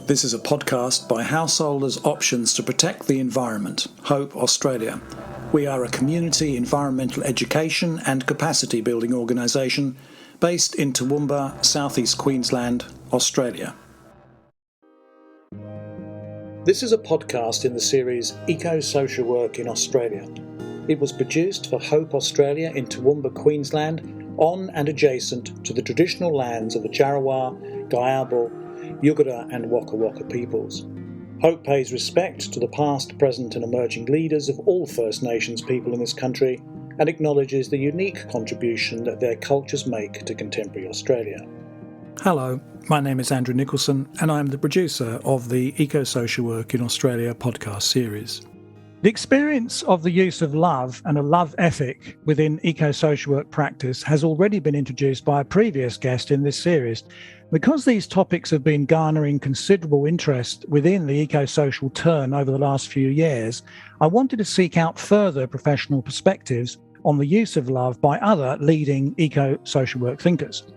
This is a podcast by Householders Options to Protect the Environment, Hope Australia. We are a community environmental education and capacity building organisation based in Toowoomba, southeast Queensland, Australia. This is a podcast in the series Eco-Social Work in Australia. It was produced for Hope Australia in Toowoomba, Queensland, on and adjacent to the traditional lands of the Djarrawa, Giabal, Yugara and Waka Waka peoples. Hope pays respect to the past, present and emerging leaders of all First Nations people in this country and acknowledges the unique contribution that their cultures make to contemporary Australia. Hello, my name is Andrew Nicholson and I'm the producer of the Eco-Social Work in Australia podcast series. The experience of the use of love and a love ethic within eco-social work practice has already been introduced by a previous guest in this series. Because these topics have been garnering considerable interest within the eco-social turn over the last few years, I wanted to seek out further professional perspectives on the use of love by other leading eco-social work thinkers.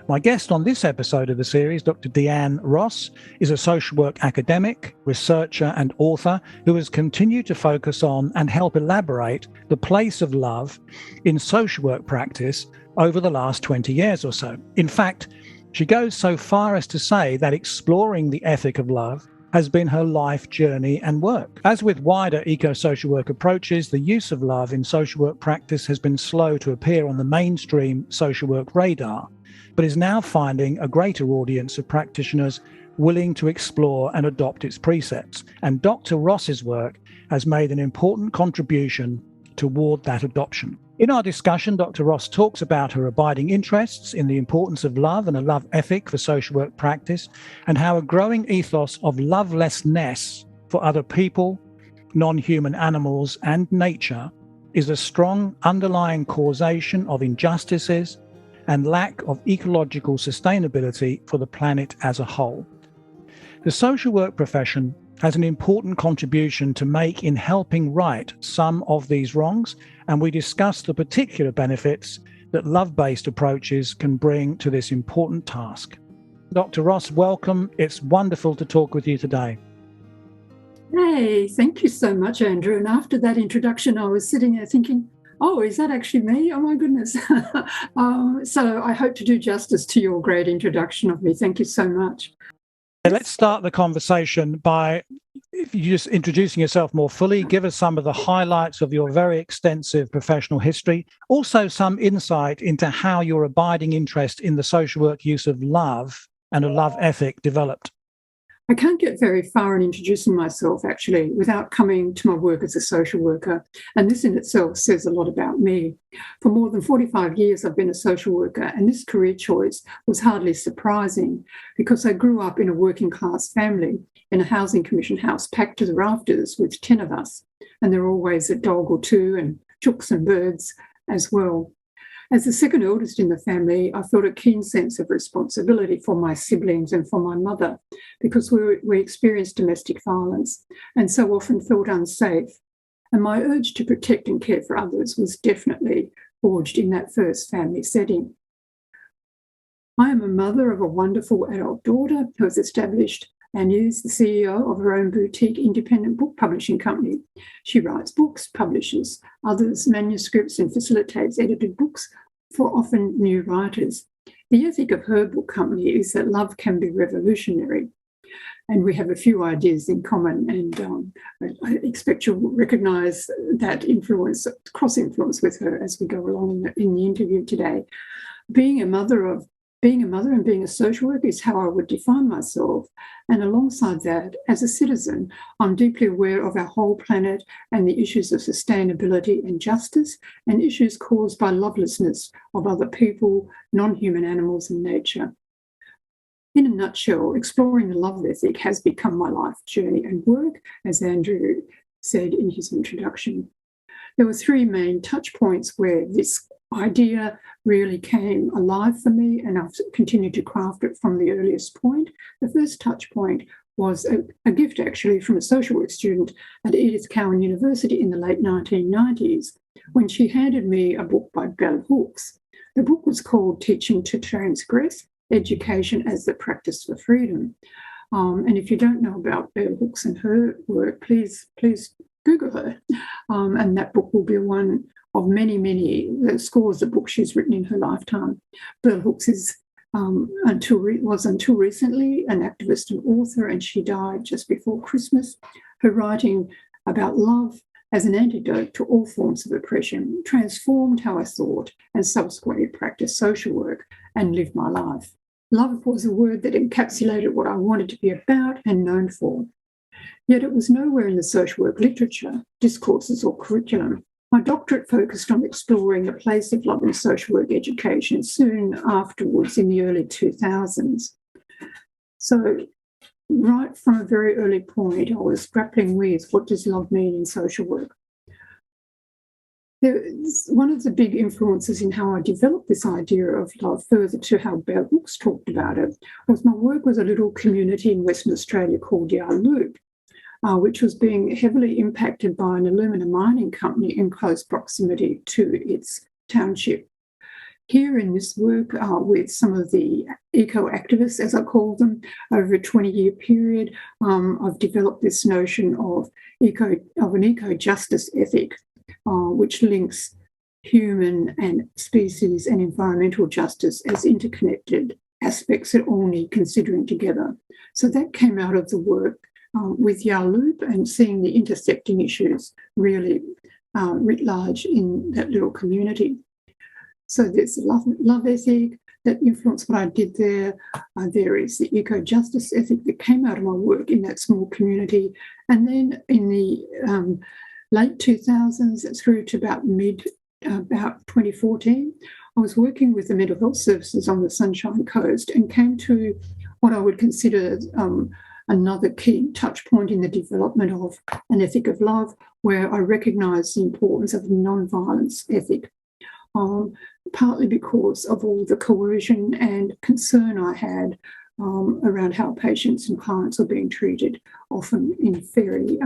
My guest on this episode of the series, Dr. Dyann Ross, is a social work academic, researcher and author who has continued to focus on and help elaborate the place of love in social work practice over the last 20 years or so. In fact, she goes so far as to say that exploring the ethic of love has been her life journey and work. As with wider eco-social work approaches, the use of love in social work practice has been slow to appear on the mainstream social work radar, but is now finding a greater audience of practitioners willing to explore and adopt its precepts. And Dr. Ross's work has made an important contribution toward that adoption. In our discussion, Dr. Ross talks about her abiding interests in the importance of love and a love ethic for social work practice, and how a growing ethos of lovelessness for other people, non-human animals, and nature is a strong underlying causation of injustices and lack of ecological sustainability for the planet as a whole. The social work profession has an important contribution to make in helping right some of these wrongs, and we discuss the particular benefits that love-based approaches can bring to this important task. Dr. Ross, welcome. It's wonderful to talk with you today. Hey, thank you so much, Andrew. And after that introduction, I was sitting there thinking, oh, is that actually me? Oh, my goodness. So I hope to do justice to your great introduction of me. Thank you so much. Let's start the conversation by you just introducing yourself more fully. Give us some of the highlights of your very extensive professional history. Also, some insight into how your abiding interest in the social work use of love and a love ethic developed. I can't get very far in introducing myself, actually, without coming to my work as a social worker. And this in itself says a lot about me. For more than 45 years, I've been a social worker, and this career choice was hardly surprising because I grew up in a working class family in a housing commission house packed to the rafters with 10 of us. And there were always a dog or two and chooks and birds as well. As the second eldest in the family, I felt a keen sense of responsibility for my siblings and for my mother because we experienced domestic violence and so often felt unsafe. And my urge to protect and care for others was definitely forged in that first family setting. I am a mother of a wonderful adult daughter who has established and is the CEO of her own boutique independent book publishing company. She writes books, publishes others' manuscripts and facilitates edited books for often new writers. The ethic of her book company is that love can be revolutionary. And we have a few ideas in common, and I expect you'll recognise that influence, cross-influence with her as we go along in the interview today. Being a mother and being a social worker is how I would define myself. And alongside that, as a citizen, I'm deeply aware of our whole planet and the issues of sustainability and justice and issues caused by lovelessness of other people, non-human animals and nature. In a nutshell, exploring the love ethic has become my life journey and work, as Andrew said in his introduction. There were three main touch points where this idea really came alive for me, and I've continued to craft it from the earliest point. The first touch point was a gift, actually, from a social work student at Edith Cowan University in the late 1990s, when she handed me a book by Bell Hooks. The book was called Teaching to Transgress, Education as the Practice for Freedom. And if you don't know about Bell Hooks and her work, please Google her. And that book will be one of many scores of books she's written in her lifetime. Bell Hooks is until recently an activist and author, and she died just before Christmas. Her writing about love as an antidote to all forms of oppression transformed how I thought and subsequently practiced social work and lived my life. Love was a word that encapsulated what I wanted to be about and known for. Yet it was nowhere in the social work literature, discourses or curriculum. My doctorate focused on exploring the place of love in social work education soon afterwards in the early 2000s. So right from a very early point, I was grappling with what does love mean in social work. One of the big influences in how I developed this idea of love, further to how Bell Hooks talked about it, was my work with a little community in Western Australia called Dyann Ross, which was being heavily impacted by an alumina mining company in close proximity to its township. Here in this work with some of the eco-activists, as I call them, over a 20-year period, I've developed this notion of an eco-justice ethic, which links human and species and environmental justice as interconnected aspects that all need considering together. So that came out of the work with Yarloop and seeing the intersecting issues really writ large in that little community. So there's a love ethic that influenced what I did there. There is the eco-justice ethic that came out of my work in that small community. And then in the late 2000s through to about 2014, I was working with the mental health services on the Sunshine Coast and came to what I would consider another key touch point in the development of an ethic of love, where I recognised the importance of a non-violence ethic. Partly because of all the coercion and concern I had around how patients and clients are being treated, often in very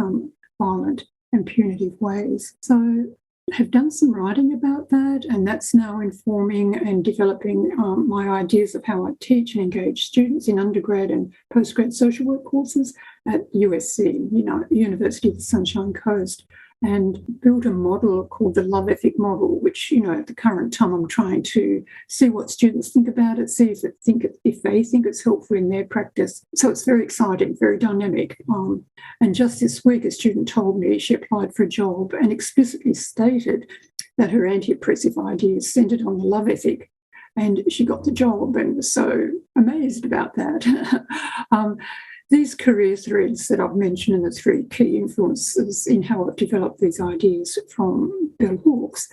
violent and punitive ways. So I have done some writing about that, and that's now informing and developing my ideas of how I teach and engage students in undergrad and postgrad social work courses at USC, University of the Sunshine Coast, and built a model called the Love Ethic Model, which, at the current time I'm trying to see what students think about it, see if they think it's helpful in their practice. So it's very exciting, very dynamic. And just this week, a student told me she applied for a job and explicitly stated that her anti-oppressive ideas centred on the love ethic. And she got the job and was so amazed about that. These career threads that I've mentioned and the three key influences in how I've developed these ideas from Bell Hooks,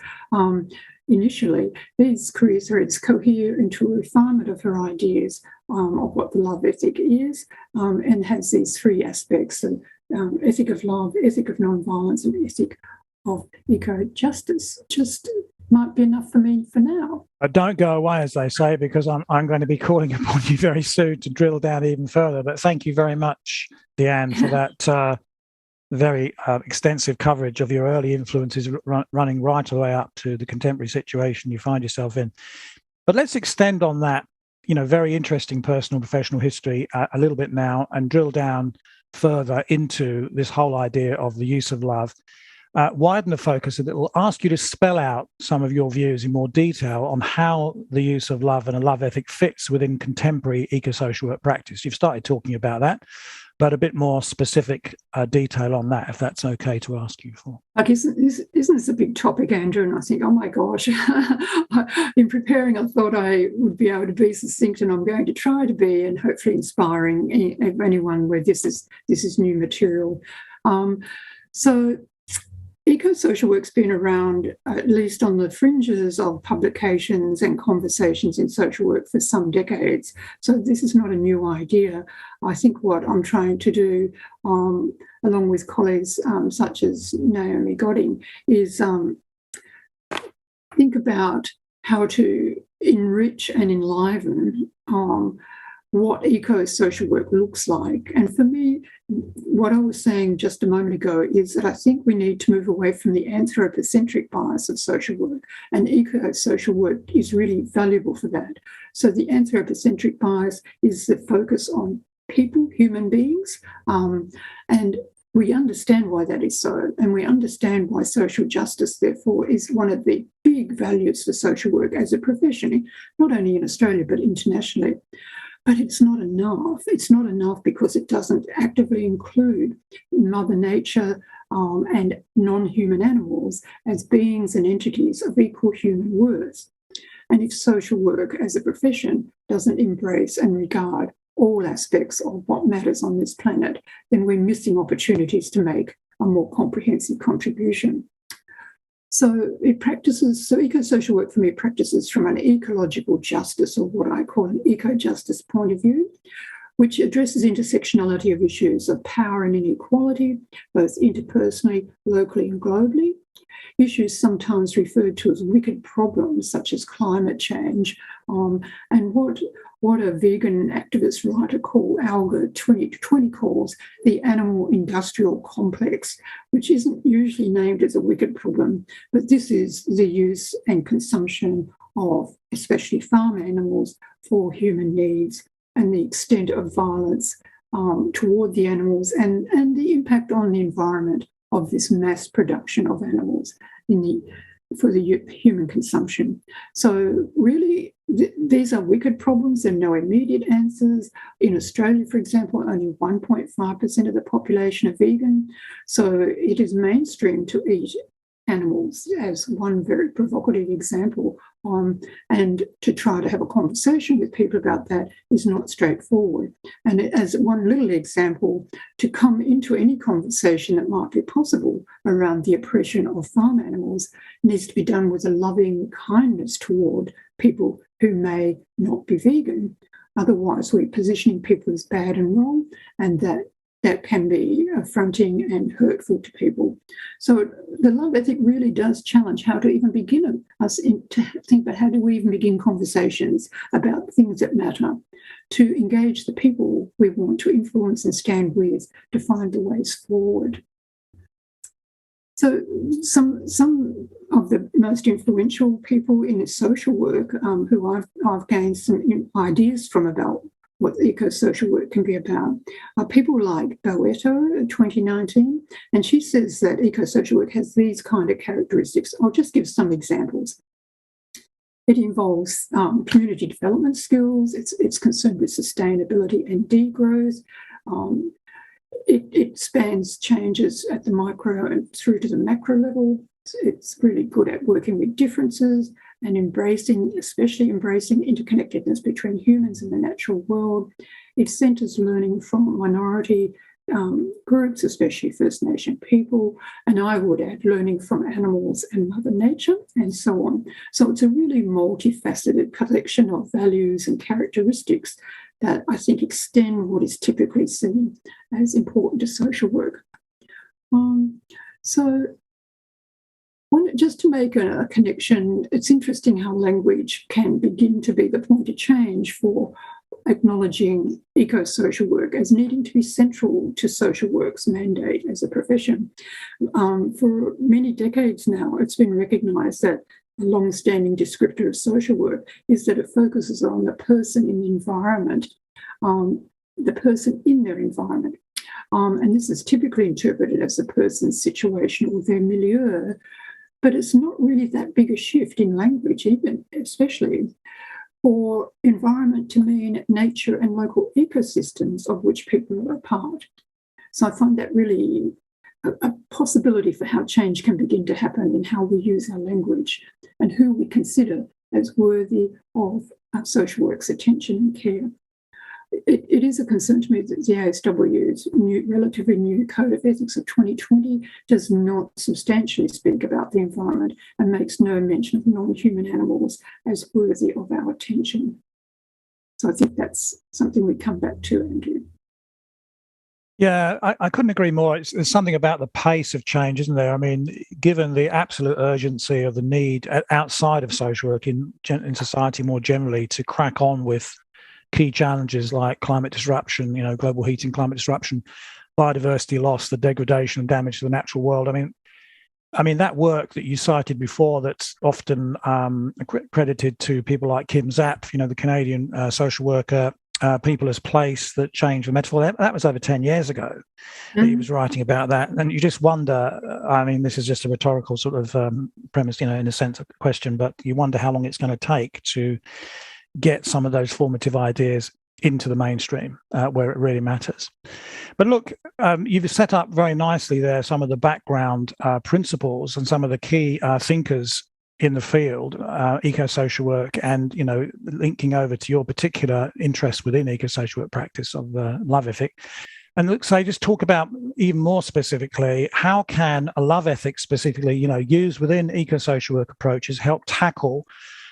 initially, these career threads cohere into a refinement of her ideas of what the love ethic is, and has these three aspects of ethic of love, ethic of non-violence, and ethic of eco-justice. Just might be enough for me for now. Don't go away, as they say, because I'm going to be calling upon you very soon to drill down even further. But thank you very much, Dyann, for that very extensive coverage of your early influences running right the way up to the contemporary situation you find yourself in. But let's extend on that, very interesting personal professional history a little bit now and drill down further into this whole idea of the use of love. Widen the focus, and it will ask you to spell out some of your views in more detail on how the use of love and a love ethic fits within contemporary eco-social work practice. You've started talking about that, but a bit more specific detail on that, if that's okay to ask you for. Isn't this a big topic, Andrew? And I think, oh my gosh, in preparing, I thought I would be able to be succinct, and I'm going to try to be, and hopefully inspiring anyone where this is new material. So eco-social work's been around, at least on the fringes of publications and conversations in social work, for some decades. So this is not a new idea. I think what I'm trying to do, along with colleagues such as Naomi Godding, is think about how to enrich and enliven what eco-social work looks like. And for me, what I was saying just a moment ago is that I think we need to move away from the anthropocentric bias of social work, and eco-social work is really valuable for that. So the anthropocentric bias is the focus on people, human beings, and we understand why that is so, and we understand why social justice, therefore, is one of the big values for social work as a profession, not only in Australia but internationally. But it's not enough. It's not enough because it doesn't actively include Mother Nature and non-human animals as beings and entities of equal human worth. And if social work as a profession doesn't embrace and regard all aspects of what matters on this planet, then we're missing opportunities to make a more comprehensive contribution. So eco-social work for me practices from an ecological justice, or what I call an eco-justice point of view, which addresses intersectionality of issues of power and inequality, both interpersonally, locally and globally. Issues sometimes referred to as wicked problems, such as climate change, and what a vegan activist writer called Alga 2020 calls the animal industrial complex, which isn't usually named as a wicked problem, but this is the use and consumption of especially farm animals for human needs, and the extent of violence toward the animals and the impact on the environment of this mass production of animals for the human consumption. So really, these are wicked problems. There are no immediate answers. In Australia, for example, only 1.5% of the population are vegan. So it is mainstream to eat animals, as one very provocative example. And to try to have a conversation with people about that is not straightforward. And as one little example, to come into any conversation that might be possible around the oppression of farm animals needs to be done with a loving kindness toward people who may not be vegan. Otherwise, we're positioning people as bad and wrong, and that can be affronting and hurtful to people. So the love ethic really does challenge how to even begin to think about how do we even begin conversations about things that matter, to engage the people we want to influence and stand with, to find the ways forward. So some of the most influential people in social work who I've gained some ideas from about what eco-social work can be about are people like Boetto in 2019, and she says that eco-social work has these kind of characteristics. I'll just give some examples. It involves community development skills. It's concerned with sustainability and degrowth. It spans changes at the micro and through to the macro level. It's really good at working with differences and especially embracing interconnectedness between humans and the natural world. It centres learning from minority groups, especially First Nation people, and I would add learning from animals and Mother Nature and so on. So it's a really multifaceted collection of values and characteristics that I think extend what is typically seen as important to social work. Just to make a connection, it's interesting how language can begin to be the point of change for acknowledging eco-social work as needing to be central to social work's mandate as a profession. For many decades now, it's been recognised that a long-standing descriptor of social work is that it focuses on the person in the environment, the person in their environment. And this is typically interpreted as the person's situation or their milieu, but it's not really that big a shift in language, even, especially for environment to mean nature and local ecosystems of which people are a part. So I find that really a possibility for how change can begin to happen in how we use our language and who we consider as worthy of social work's attention and care. It is a concern to me that the ASW's relatively new Code of Ethics of 2020 does not substantially speak about the environment and makes no mention of non-human animals as worthy of our attention. So I think that's something we come back to, Andrew. Yeah, I couldn't agree more. There's something about the pace of change, isn't there? I mean, given the absolute urgency of the need outside of social work in society more generally to crack on with key challenges like climate disruption, global heating, climate disruption, biodiversity loss, the degradation and damage to the natural world. I mean that work that you cited before that's often credited to people like Kim Zapp, the Canadian social worker, people as place that changed the metaphor. That was over 10 years ago that he was writing about that. And you just wonder, I mean, this is just a rhetorical sort of premise, in a sense of question, but you wonder how long it's going to take to get some of those formative ideas into the mainstream where it really matters. But look, you've set up very nicely there some of the background principles and some of the key thinkers in the field, eco-social work, and linking over to your particular interest within eco-social work practice of love ethic. And look, so just talk about even more specifically, how can a love ethic specifically, used within eco-social work approaches help tackle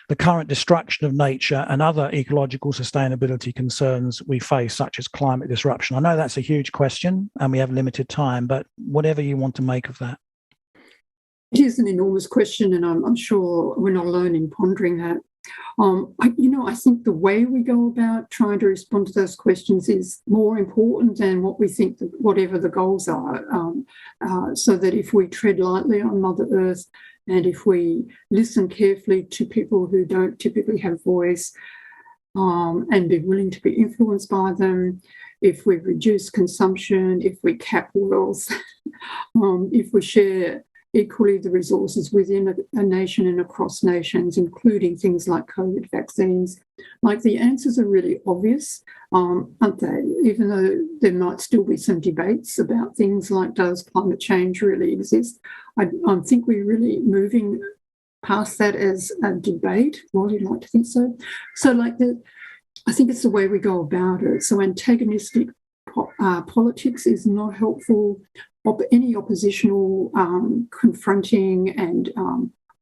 the current destruction of nature and other ecological sustainability concerns we face, such as climate disruption? I know that's a huge question and we have limited time, but whatever you want to make of that. It is an enormous question, and I'm sure we're not alone in pondering that. I think the way we go about trying to respond to those questions is more important than what we think, whatever the goals are, so that if we tread lightly on Mother Earth, and if we listen carefully to people who don't typically have voice, and be willing to be influenced by them, if we reduce consumption, if we cap wealth, if we share equally the resources within a nation and across nations, including things like COVID vaccines, like the answers are really obvious, aren't they? Even though there might still be some debates about things like, does climate change really exist? I think we're really moving past that as a debate. Well, you'd like to think so. So I think it's the way we go about it. So antagonistic politics is not helpful. Any oppositional, confronting and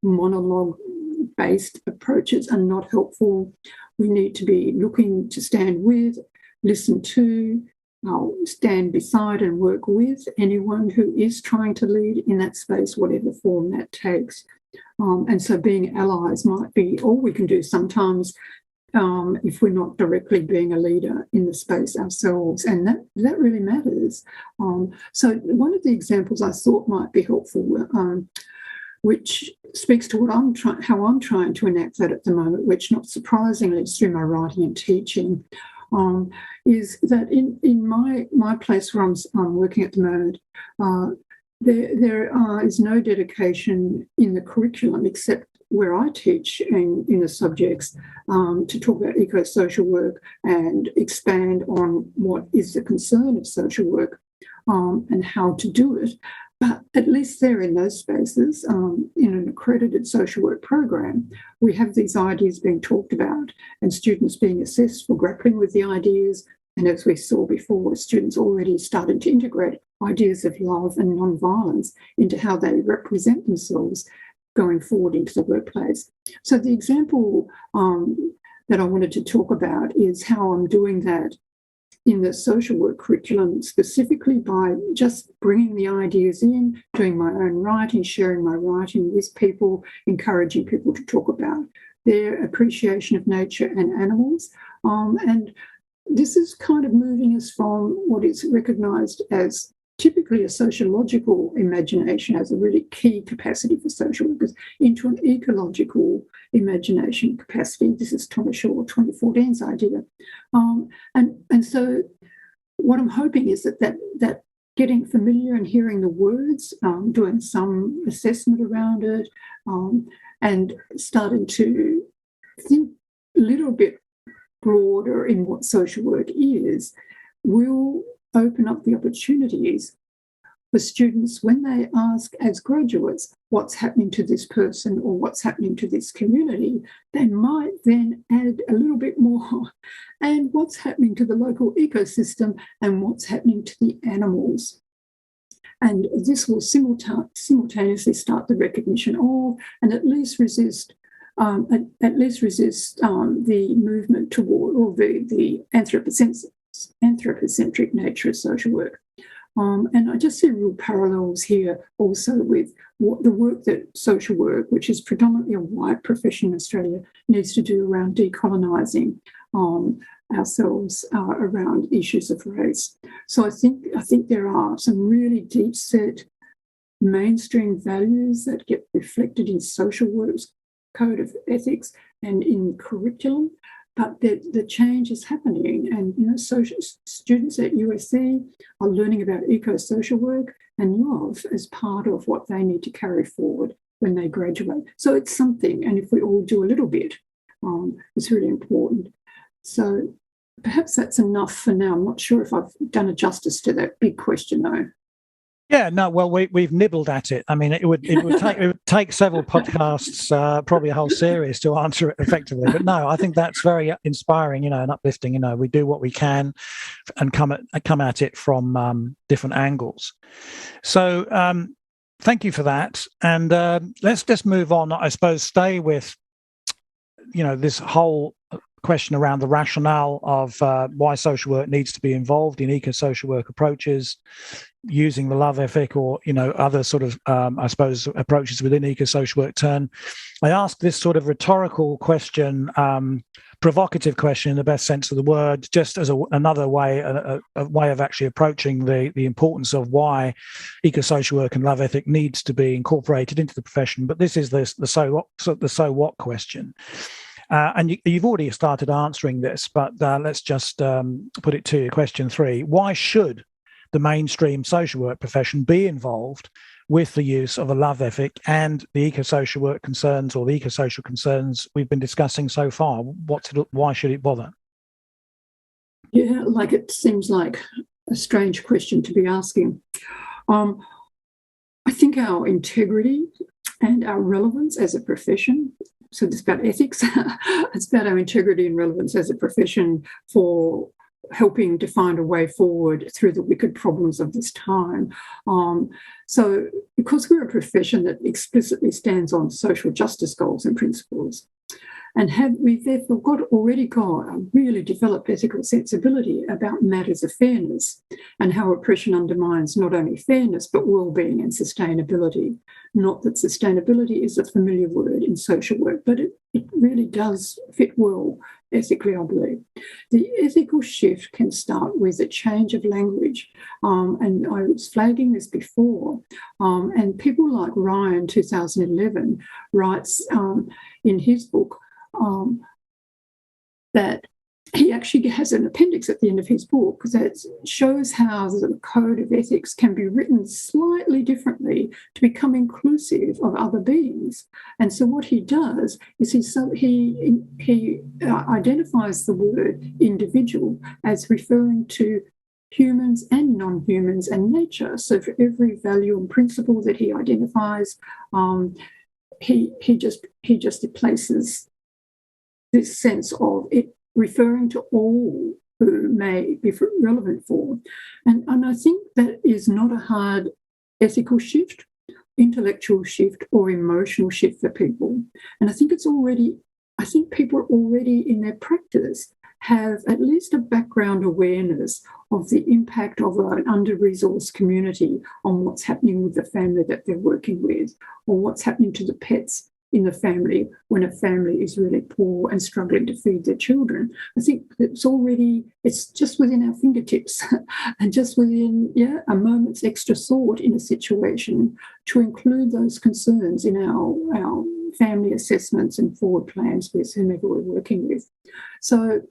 monologue-based approaches are not helpful. We need to be looking to stand with, listen to, stand beside and work with anyone who is trying to lead in that space, whatever form that takes. And so being allies might be all we can do sometimes, if we're not directly being a leader in the space ourselves, and that really matters. So one of the examples I thought might be helpful, which speaks to how I'm trying to enact that at the moment, which not surprisingly is through my writing and teaching, is that in my place where I'm working at the moment, there is no dedication in the curriculum except where I teach in the subjects to talk about eco-social work and expand on what is the concern of social work and how to do it. But at least there in those spaces, in an accredited social work program, we have these ideas being talked about and students being assessed for grappling with the ideas. And as we saw before, students already started to integrate ideas of love and non-violence into how they represent themselves going forward into the workplace. So the example that I wanted to talk about is how I'm doing that in the social work curriculum, specifically by just bringing the ideas in, doing my own writing, sharing my writing with people, encouraging people to talk about their appreciation of nature and animals. And this is kind of moving us from what is recognised as typically a sociological imagination as a really key capacity for social workers into an ecological imagination capacity. This is Thomas Shaw 2014's idea. And so what I'm hoping is that getting familiar and hearing the words, doing some assessment around it, and starting to think a little bit broader in what social work is, will open up the opportunities for students when they ask as graduates what's happening to this person or what's happening to this community. They might then add a little bit more, and what's happening to the local ecosystem and what's happening to the animals. And this will simultaneously start the recognition of, and at least resist the movement toward, or the anthropocentric nature of social work. And I just see real parallels here also with the work that social work, which is predominantly a white profession in Australia, needs to do around decolonising ourselves around issues of race. So I think there are some really deep-set mainstream values that get reflected in social work's code of ethics and in curriculum but the change is happening. And, social students at USC are learning about eco-social work and love as part of what they need to carry forward when they graduate. So it's something, and if we all do a little bit, it's really important. So perhaps that's enough for now. I'm not sure if I've done a justice to that big question, though. Yeah, no, well, we've nibbled at it. I mean, it would take several podcasts, probably a whole series, to answer it effectively. But no, I think that's very inspiring, and uplifting. We do what we can, and come at it from different angles. So, thank you for that. And let's just move on. I suppose stay with, this whole question around the rationale of why social work needs to be involved in eco-social work approaches, using the love ethic or, other sort of, I suppose, approaches within eco-social work turn. I ask this sort of rhetorical question, provocative question in the best sense of the word, just as another way, a way of actually approaching the importance of why eco-social work and love ethic needs to be incorporated into the profession. But this is the so what question. And you've already started answering this, but let's just put it to you. Question 3. Why should the mainstream social work profession be involved with the use of a love ethic and the eco-social work concerns or the eco-social concerns we've been discussing so far? Why should it bother? Yeah, it seems like a strange question to be asking. I think our integrity and our relevance as a profession, so it's about ethics, it's about our integrity and relevance as a profession for helping to find a way forward through the wicked problems of this time. So because we're a profession that explicitly stands on social justice goals and principles, and we've therefore already got a really developed ethical sensibility about matters of fairness and how oppression undermines not only fairness but well-being and sustainability. Not that sustainability is a familiar word in social work, but it really does fit well ethically, I believe. The ethical shift can start with a change of language, and I was flagging this before, and people like Ryan, 2011, writes in his book that he actually has an appendix at the end of his book that shows how the code of ethics can be written slightly differently to become inclusive of other beings. And so what he does is he identifies the word individual as referring to humans and non-humans and nature. So for every value and principle that he identifies, he just places this sense of it referring to all who may be relevant for. And I think that is not a hard ethical shift, intellectual shift, or emotional shift for people. And I think people already in their practice have at least a background awareness of the impact of an under-resourced community on what's happening with the family that they're working with, or what's happening to the pets in the family when a family is really poor and struggling to feed their children. I think it's just within our fingertips and just within a moment's extra thought in a situation to include those concerns in our family assessments and forward plans with whomever we're working with. So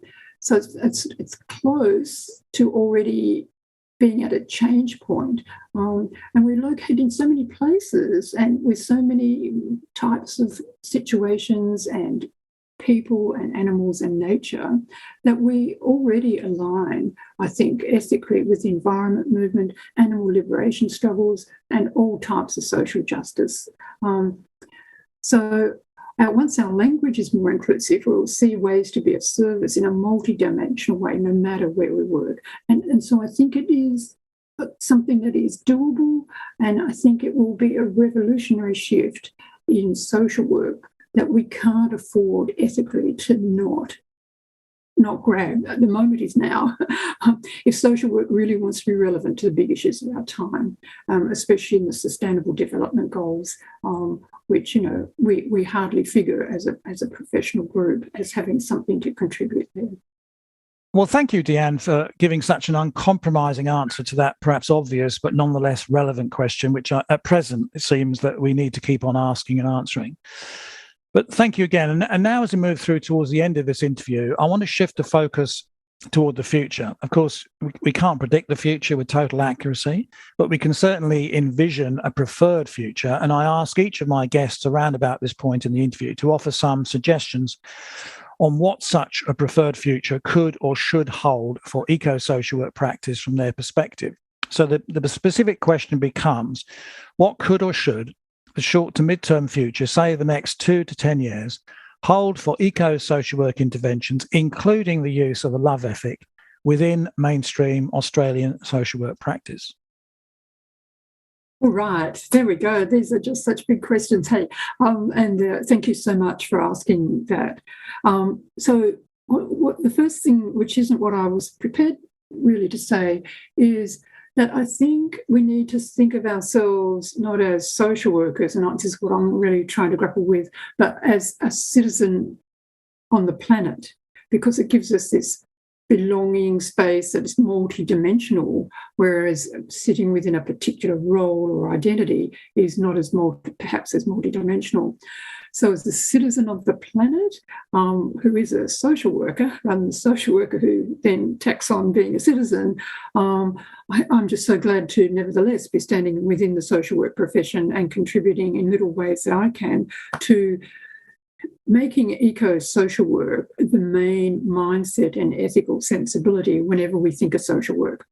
it's close to already being at a change point. And we're located in so many places and with so many types of situations and people and animals and nature that we already align, I think, ethically with the environment movement, animal liberation struggles, and all types of social justice. Once our language is more inclusive, we'll see ways to be of service in a multidimensional way, no matter where we work. And so I think it is something that is doable, and I think it will be a revolutionary shift in social work that we can't afford ethically to not grab. The moment is now. If social work really wants to be relevant to the big issues of our time, especially in the Sustainable Development Goals, which we hardly figure as a professional group as having something to contribute there. Well, thank you, Dyann, for giving such an uncompromising answer to that perhaps obvious but nonetheless relevant question, which at present it seems that we need to keep on asking and answering. But thank you again. And now, as we move through towards the end of this interview, I want to shift the focus toward the future. Of course, we can't predict the future with total accuracy, but we can certainly envision a preferred future. And I ask each of my guests around about this point in the interview to offer some suggestions on what such a preferred future could or should hold for eco-social work practice from their perspective. So the specific question becomes, what could or should the short to mid-term future, say the next 2 to 10 years, hold for eco-social work interventions, including the use of the love ethic within mainstream Australian social work practice? All right, there we go. These are just such big questions. Hey, and thank you so much for asking that. So what the first thing, which isn't what I was prepared really to say, is that I think we need to think of ourselves not as social workers, and this is what I'm really trying to grapple with, but as a citizen on the planet, because it gives us this belonging space that is multidimensional, whereas sitting within a particular role or identity is not as perhaps as multidimensional. So as the citizen of the planet, who is a social worker, rather than a social worker who then tacks on being a citizen, I'm just so glad to nevertheless be standing within the social work profession and contributing in little ways that I can to making eco-social work the main mindset and ethical sensibility whenever we think of social work.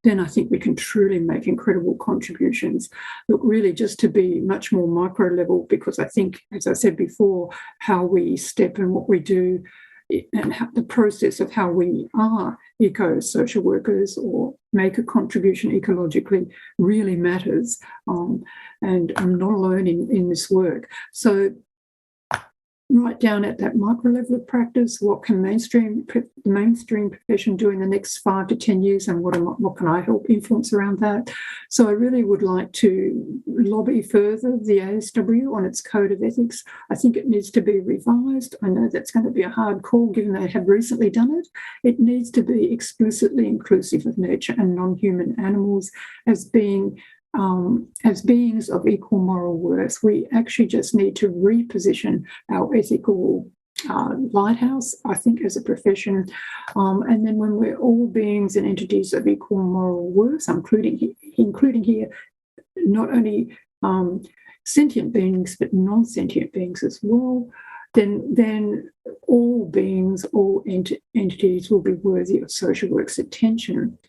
Then I think we can truly make incredible contributions. Look, really just to be much more micro level, because I think, as I said before, how we step and what we do and the process of how we are eco-social workers or make a contribution ecologically really matters. And I'm not alone in this work. So right down at that micro level of practice, what can the mainstream profession do in the next 5 to 10 years, and what can I help influence around that? So I really would like to lobby further the ASW on its code of ethics. I think it needs to be revised. I know that's going to be a hard call given they have recently done it. It needs to be explicitly inclusive of nature and non-human animals as beings of equal moral worth. We actually just need to reposition our ethical lighthouse, I think, as a profession. And then when we're all beings and entities of equal moral worth, including here not only sentient beings, but non-sentient beings as well, then all beings, all entities will be worthy of social work's attention.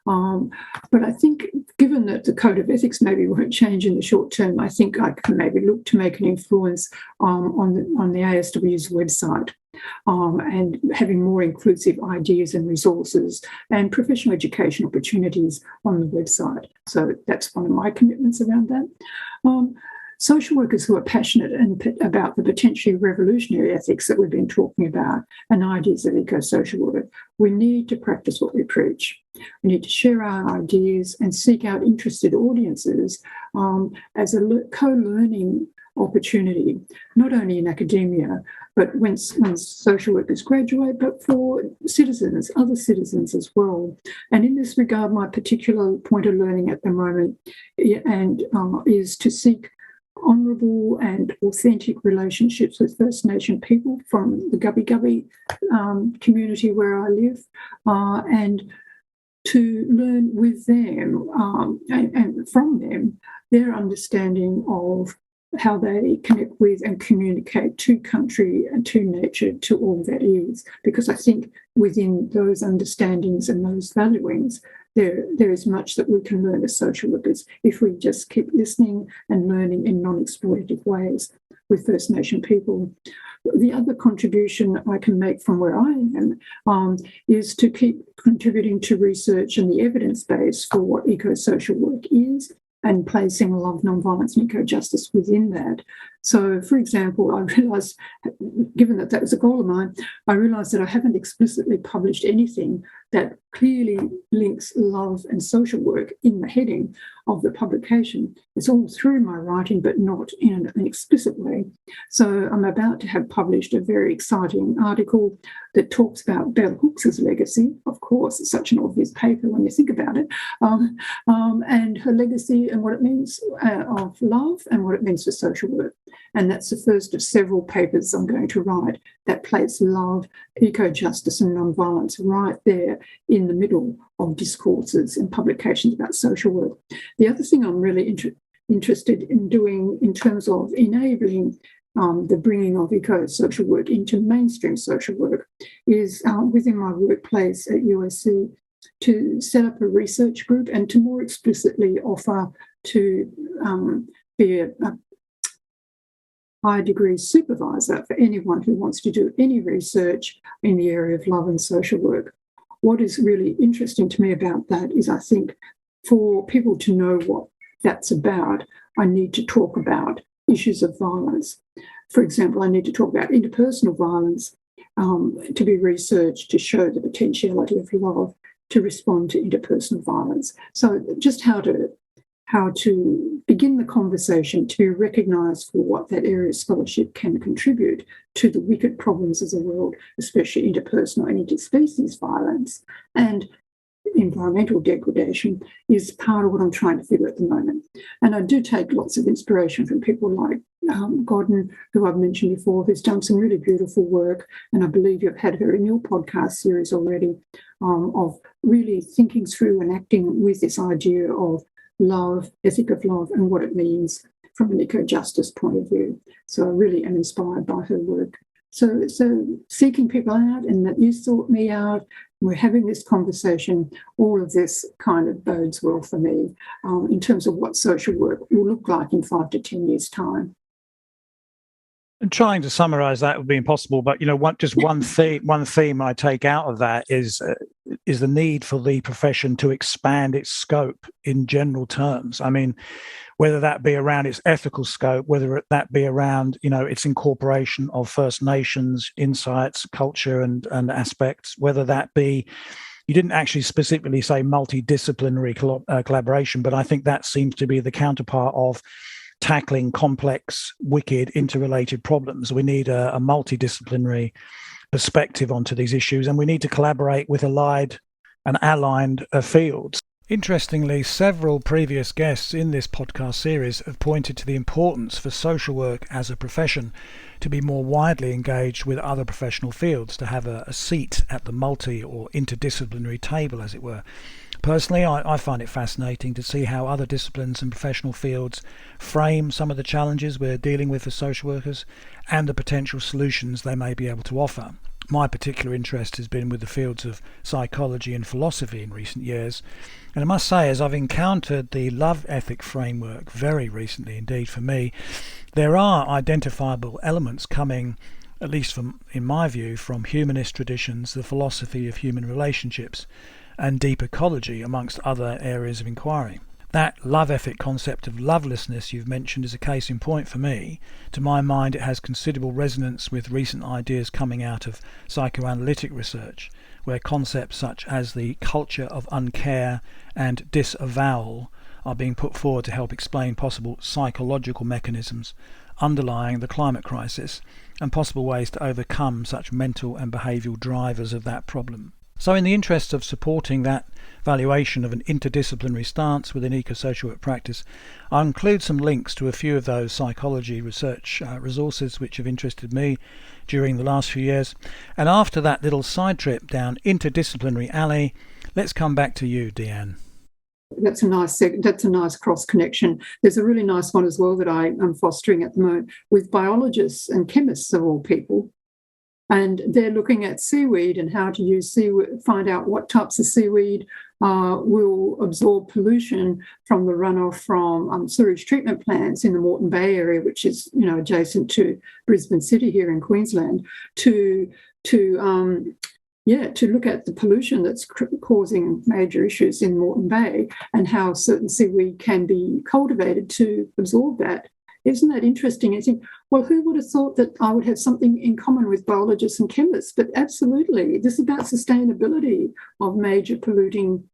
But I think, given that the code of ethics maybe won't change in the short term, I think I can maybe look to make an influence on the ASW's website and having more inclusive ideas and resources and professional education opportunities on the website. So that's one of my commitments around that. Social workers who are passionate about the potentially revolutionary ethics that we've been talking about and ideas of eco-social work, we need to practice what we preach. We need to share our ideas and seek out interested audiences as a co-learning opportunity, not only in academia, but when social workers graduate, but for citizens, other citizens as well. And in this regard, my particular point of learning at the moment is to seek honourable and authentic relationships with First Nation people from the Gubbi Gubbi community where I live, and to learn with them and from them their understanding of how they connect with and communicate to country and to nature, to all that is. Because I think within those understandings and those valuings, there is much that we can learn as social workers if we just keep listening and learning in non-exploitative ways with First Nation people. The other contribution I can make from where I am is to keep contributing to research and the evidence base for what eco-social work is, and placing love, nonviolence and eco-justice within that. So, for example, I realised, given that was a goal of mine, I realised that I haven't explicitly published anything that clearly links love and social work in the heading of the publication. It's all through my writing, but not in an explicit way. So I'm about to have published a very exciting article that talks about Bell Hooks' legacy. Of course, it's such an obvious paper when you think about it, and her legacy and what it means of love and what it means for social work. And that's the first of several papers I'm going to write that place love, eco-justice and non-violence right there in the middle of discourses and publications about social work. The other thing I'm really interested in doing in terms of enabling the bringing of eco-social work into mainstream social work is within my workplace at USC to set up a research group and to more explicitly offer to be a high degree supervisor for anyone who wants to do any research in the area of love and social work. What is really interesting to me about that is I think for people to know what that's about, I need to talk about issues of violence. For example, I need to talk about interpersonal violence to be researched to show the potentiality of love to respond to interpersonal violence. So just how to begin the conversation to be recognised for what that area of scholarship can contribute to the wicked problems of the world, especially interpersonal and interspecies violence and environmental degradation, is part of what I'm trying to figure at the moment. And I do take lots of inspiration from people like Godden, who I've mentioned before, who's done some really beautiful work, and I believe you've had her in your podcast series already, of really thinking through and acting with this idea of love, ethic of love, and what it means from an eco-justice point of view. So I really am inspired by her work. So seeking people out, and that you sought me out, we're having this conversation, all of this kind of bodes well for me in terms of what social work will look like in 5 to 10 years' time. And trying to summarise that would be impossible, but one theme I take out of that is the need for the profession to expand its scope in general terms. I mean, whether that be around its ethical scope, whether that be around its incorporation of First Nations insights, culture, and aspects, whether that be, you didn't actually specifically say multidisciplinary collaboration, but I think that seems to be the counterpart of tackling complex, wicked, interrelated problems. We need a multidisciplinary perspective onto these issues, and we need to collaborate with allied and aligned fields. Interestingly, several previous guests in this podcast series have pointed to the importance for social work as a profession to be more widely engaged with other professional fields, to have a seat at the multi or interdisciplinary table, as it were. Personally, I find it fascinating to see how other disciplines and professional fields frame some of the challenges we're dealing with as social workers and the potential solutions they may be able to offer. My particular interest has been with the fields of psychology and philosophy in recent years, and I must say, as I've encountered the love ethic framework very recently indeed for me, there are identifiable elements coming, at least in my view, from humanist traditions, the philosophy of human relationships, and deep ecology, amongst other areas of inquiry. That love ethic concept of lovelessness you've mentioned is a case in point for me. To my mind, it has considerable resonance with recent ideas coming out of psychoanalytic research, where concepts such as the culture of uncare and disavowal are being put forward to help explain possible psychological mechanisms underlying the climate crisis and possible ways to overcome such mental and behavioural drivers of that problem. So in the interest of supporting that valuation of an interdisciplinary stance within eco-social work practice, I'll include some links to a few of those psychology research resources which have interested me during the last few years. And after that little side trip down interdisciplinary alley, let's come back to you, Dyann. That's a nice cross connection. There's a really nice one as well that I am fostering at the moment with biologists and chemists of all people. And they're looking at seaweed and how to use seaweed, find out what types of seaweed will absorb pollution from the runoff from sewage treatment plants in the Moreton Bay area, which is adjacent to Brisbane City here in Queensland, to look at the pollution that's causing major issues in Moreton Bay and how certain seaweed can be cultivated to absorb that. Isn't that interesting? I think, well, who would have thought that I would have something in common with biologists and chemists? But absolutely, this is about sustainability of major polluting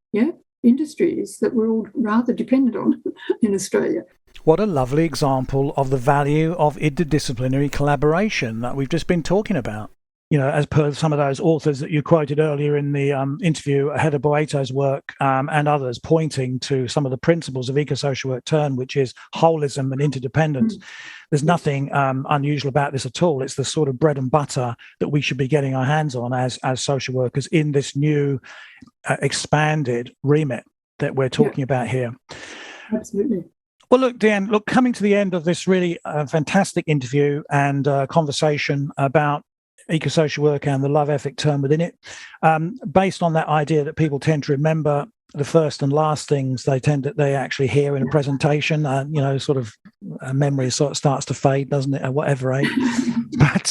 industries that we're all rather dependent on in Australia. What a lovely example of the value of interdisciplinary collaboration that we've just been talking about. as per some of those authors that you quoted earlier in the interview, Heather Boeto's work and others, pointing to some of the principles of eco-social work turn, which is holism and interdependence. There's nothing unusual about this at all. It's the sort of bread and butter that we should be getting our hands on as social workers in this new expanded remit that we're talking about here. Absolutely. Well, look, Dyann, coming to the end of this really fantastic interview and conversation about eco-social work and the love ethic term within it, based on that idea that people tend to remember the first and last things they actually hear in a presentation, sort of memory sort of starts to fade, doesn't it, at whatever age? But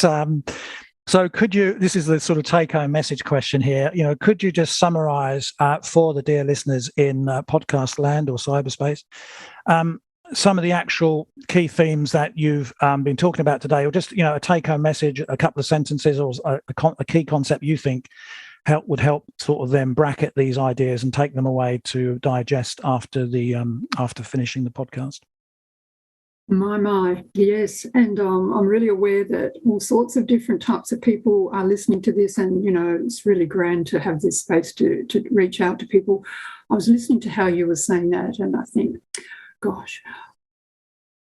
so could you, this is the sort of take-home message question here, could you just summarize for the dear listeners in podcast land or cyberspace, some of the actual key themes that you've been talking about today, or just, a take-home message, a couple of sentences, or a key concept you think would help sort of then bracket these ideas and take them away to digest after finishing the podcast? My, yes. And I'm really aware that all sorts of different types of people are listening to this, and, it's really grand to have this space to reach out to people. I was listening to how you were saying that, and I think, gosh,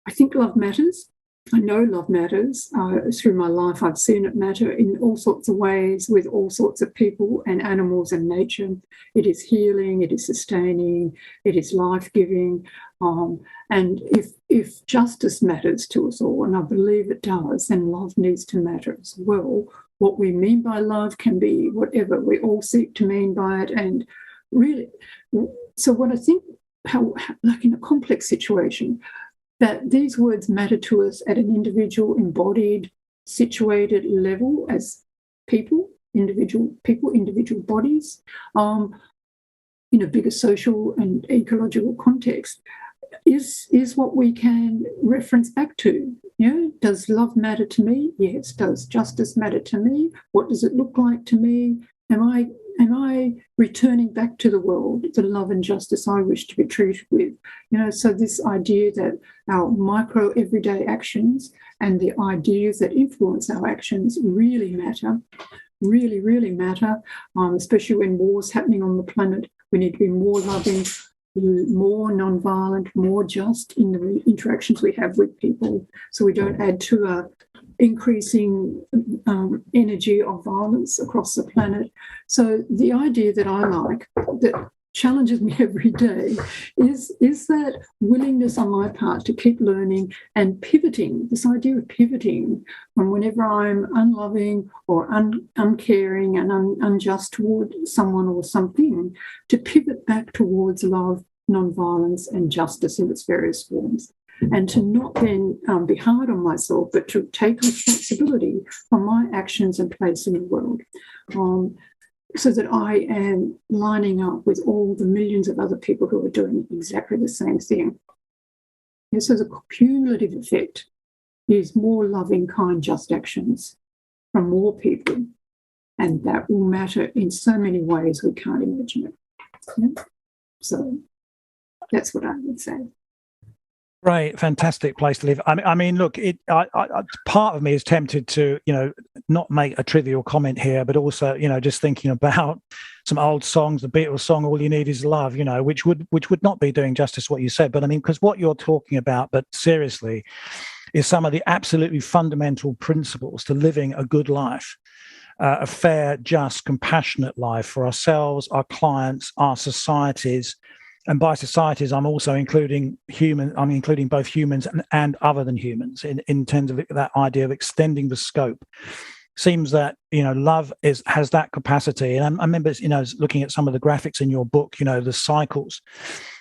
I think love matters. I know love matters. Through my life, I've seen it matter in all sorts of ways with all sorts of people and animals and nature. It is healing, it is sustaining, it is life-giving. And if justice matters to us all, and I believe it does, then love needs to matter as well. What we mean by love can be whatever we all seek to mean by it. And really, so what I think, how like in a complex situation, that these words matter to us at an individual, embodied, situated level as people, individual bodies, in a bigger social and ecological context, is what we can reference back to. Does love matter to me? Yes. Does justice matter to me? What does it look like to me? Am I returning back to the world the love and justice I wish to be treated with? So this idea that our micro everyday actions and the ideas that influence our actions really matter, really, really matter, especially when war's happening on the planet. We need to be more loving, more non-violent, more just in the interactions we have with people, so we don't add to a increasing energy of violence across the planet. So the idea that I like, that challenges me every day, is that willingness on my part to keep learning and pivoting, this idea of pivoting from whenever I'm unloving or uncaring and unjust toward someone or something, to pivot back towards love, non-violence and justice in its various forms. And to not then be hard on myself, but to take responsibility for my actions and place in the world, so that I am lining up with all the millions of other people who are doing exactly the same thing. And so the cumulative effect is more loving, kind, just actions from more people. And that will matter in so many ways we can't imagine it. Yeah? So that's what I would say. Right, fantastic place to live. I mean, look, part of me is tempted to, not make a trivial comment here, but also, just thinking about some old songs, the Beatles song "All You Need Is Love," which would not be doing justice to what you said. But I mean, because what you're talking about, but seriously, is some of the absolutely fundamental principles to living a good life, a fair, just, compassionate life for ourselves, our clients, our societies. And by societies, I'm also including both humans and other than humans in terms of that idea of extending the scope. Seems that, love has that capacity. And I remember, looking at some of the graphics in your book, the cycles,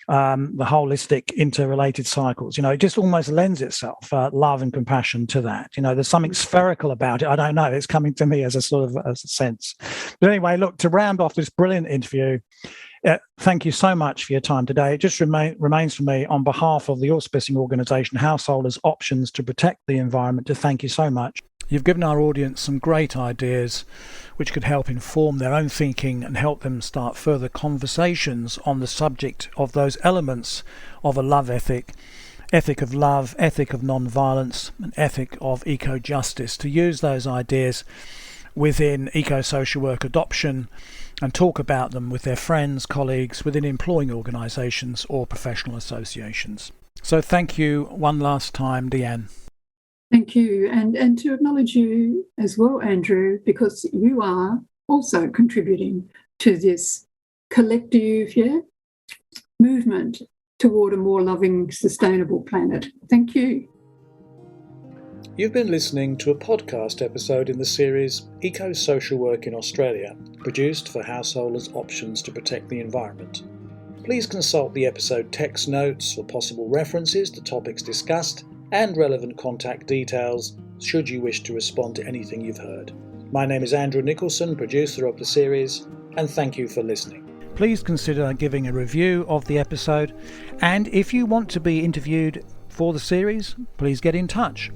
the holistic interrelated cycles, it just almost lends itself, love and compassion to that. There's something spherical about it. I don't know. It's coming to me as a sort of a sense. But anyway, look, to round off this brilliant interview, thank you so much for your time today. It just remains for me, on behalf of the auspicing organisation Householders Options to Protect the Environment, to thank you so much. You've given our audience some great ideas which could help inform their own thinking and help them start further conversations on the subject of those elements of a love ethic of love, ethic of non-violence, and ethic of eco-justice, to use those ideas within eco-social work adoption and talk about them with their friends, colleagues, within employing organisations or professional associations. So thank you one last time, Dyann. Thank you. And to acknowledge you as well, Andrew, because you are also contributing to this collective movement toward a more loving, sustainable planet. Thank you. You've been listening to a podcast episode in the series Eco-Social Work in Australia, produced for householders' options to protect the environment. Please consult the episode text notes for possible references to topics discussed and relevant contact details should you wish to respond to anything you've heard. My name is Andrew Nicholson, producer of the series, and thank you for listening. Please consider giving a review of the episode, and if you want to be interviewed for the series, please get in touch.